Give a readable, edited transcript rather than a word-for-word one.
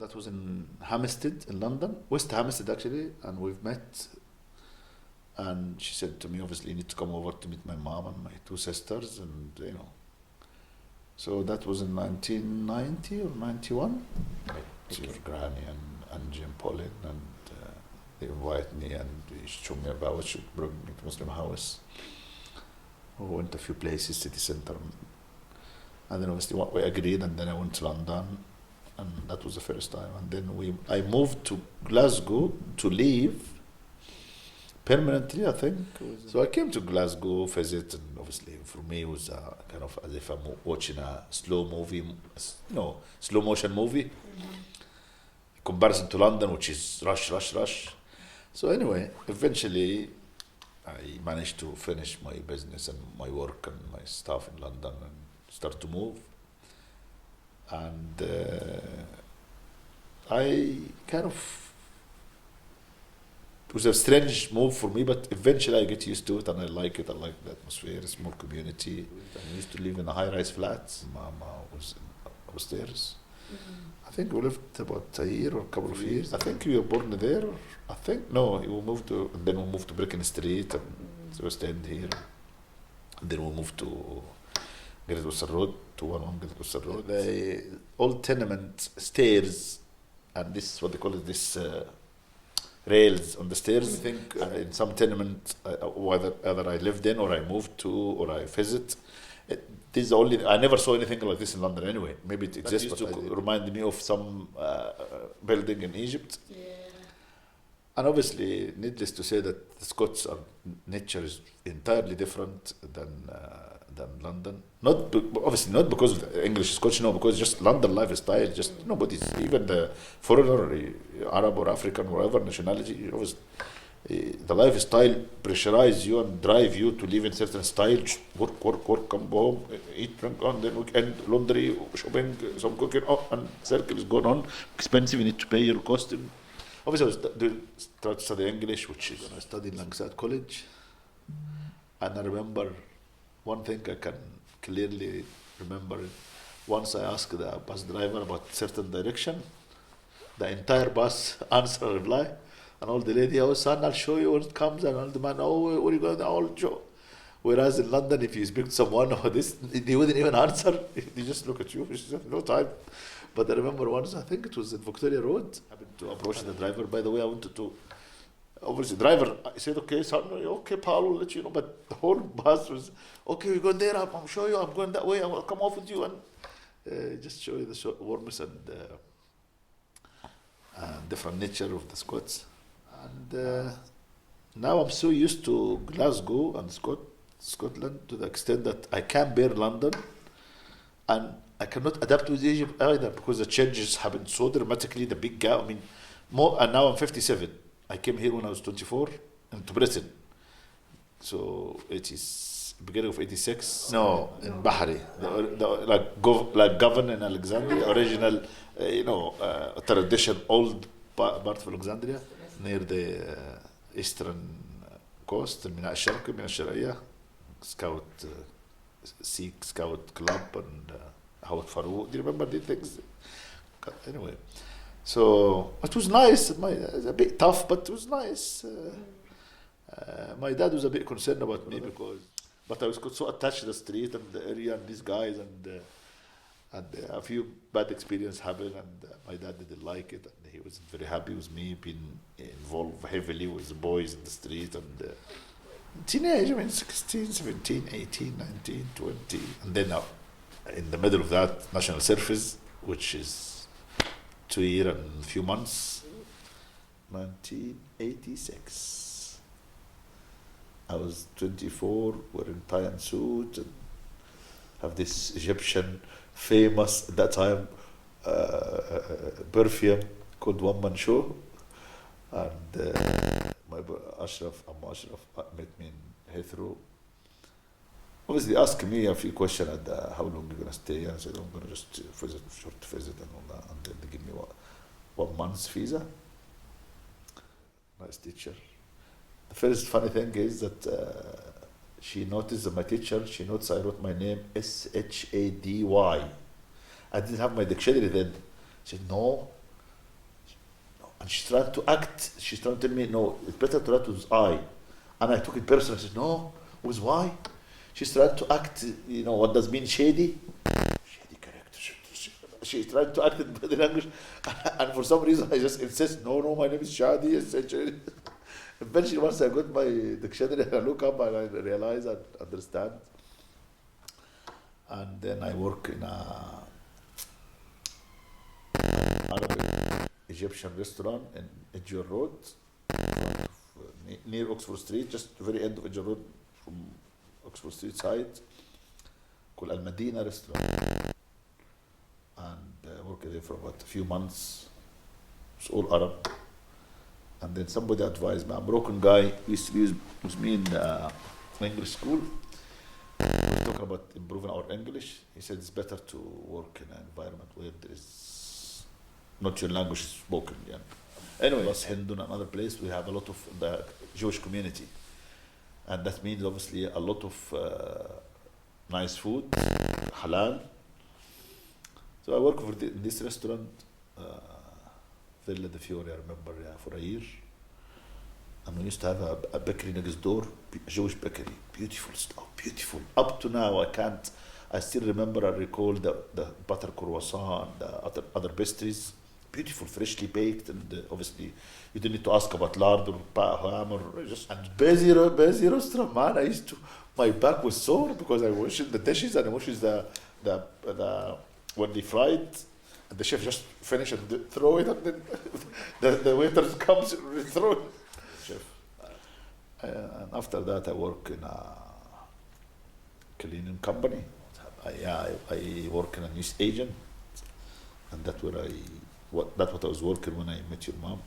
that was in Hampstead in London, West Hampstead actually, and we've met. And she said to me, obviously, you need to come over to meet my mom and my two sisters, and you know. So that was in 1990 or 91. Met your granny and Jim Pauline, and they invited me and they showed me about. She brought me to Muslim house. We went to a few places, city center, and then obviously we agreed, and then I went to London, and that was the first time. And then I moved to Glasgow to live permanently, I think. So I came to Glasgow, visit, and obviously for me it was kind of as if I'm watching a slow motion movie. In comparison to London, which is rush. So anyway, eventually I managed to finish my business and my work and my stuff in London and start to move. And it was a strange move for me, but eventually I get used to it and I like it. I like the atmosphere, it's more community. I used to live in a high-rise flat. Mama was upstairs. I think we lived about a year or a couple of years. I think you were born there. I think, no, we moved to Bricken Street, and so we stayed here. And then we moved to Great Western Road, 211 Great Western Road. The old tenement stairs, and this is what they call it, this rails on the stairs. I think in some tenement, either I lived in or I moved to or I visit. This is only, I never saw anything like this in London anyway. Maybe it exists, but it reminded me of some building in Egypt. Yeah. And obviously, needless to say that the Scots nature is entirely different than London. Obviously not because of the English Scotch, no, because just London lifestyle. Just nobody's, even the foreigner, Arab or African, whatever nationality, obviously, the lifestyle pressurize you and drive you to live in certain style. Work, come home, eat, drink, and then weekend, laundry, shopping, some cooking, and circle is going on. Expensive, you need to pay your costume. Obviously, I was trying to study English, which is when I studied in Langsat College. And I remember one thing I can clearly remember. Once I asked the bus driver about certain direction, the entire bus answer reply. And all the lady, oh son, I'll show you when it comes, and all the man, oh, where are you going? I'll show. Whereas in London, if you speak to someone or this, they wouldn't even answer. They just look at you. She said, no time. But I remember once, I think it was in Victoria Road. I happened to approach the driver. By the way, I wanted to. Obviously, the driver, I said, okay, son, okay, Paul, will let you know. But the whole bus was, okay, we're going there. I'll show you. I'm going that way. I will come off with you and just show you the warmness and different nature of the Scots. And now I'm so used to Glasgow and Scotland to the extent that I can't bear London, and I cannot adapt with Egypt either because the changes happened so dramatically. The big gap. I mean, and now I'm 57. I came here when I was 24 into Britain, so it is beginning of 86. No, in Bahari, like Governor in Alexandria, original, tradition, old part of Alexandria. Near the eastern coast, الميناء الشرقي, الميناء الشرقية, Sikh Scout Club and Howard Farouk. Do you remember these things? Anyway, so it was nice. It was a bit tough, but it was nice. My dad was a bit concerned about me but I was so attached to the street and the area and these guys, and a few bad experiences happened, and my dad didn't like it, and he wasn't very happy with me being involved heavily with the boys in the street, and teenage, 16, 17, 18, 19, 20, and then in the middle of that, National Service, which is 2 years and a few months, 1986. I was 24, wearing tie and suit, and have this Egyptian famous at that time perfume called One Man Show, and my Ashraf met me in Heathrow. Obviously, asked me a few questions at how long you're gonna stay, and I said I'm gonna just short visit and all that, and then they give me 1 month's visa. Nice teacher. The first funny thing is that she noticed that my teacher, she noticed I wrote my name Shady. I didn't have my dictionary then. She said, no, And she's trying to act. She's trying to tell me, no, it's better to write with I. And I took it personally. I said, no, with Y. She's trying to act, what does mean shady? Shady character. She's trying to act in body language. And for some reason, I just insist, no, my name is Shadi. Eventually, once I got my dictionary, I look up and I realize and understand. And then I work in a Arabic Egyptian restaurant in Edgware Road, near Oxford Street, just the very end of Edgware Road from Oxford Street side, called Al Medina Restaurant. And I worked there for about a few months. It's all Arab. And then somebody advised me, a Moroccan guy used to be with me in English school. We were talking about improving our English. He said it's better to work in an environment where there is not your language is spoken. Yeah. Anyway, plus Hindu and another place, we have a lot of the Jewish community. And that means obviously a lot of nice food, halal. So I worked in this restaurant, Villa de Fiore, I remember, for a year. And we used to have a bakery next door, a Jewish bakery. Beautiful stuff, beautiful. Up to now, I still remember, I recall the butter croissant, the other pastries. Beautiful, freshly baked, and obviously you didn't need to ask about lard or ham or just. And busy restaurant, man. My back was sore because I washed the dishes and I washed the when they fried, and the chef just finish and throw it, and then the waiter comes and throw it. Chef. And after that, I work in a cleaning company. I work in a news agent, and that's what I was working when I met your mom.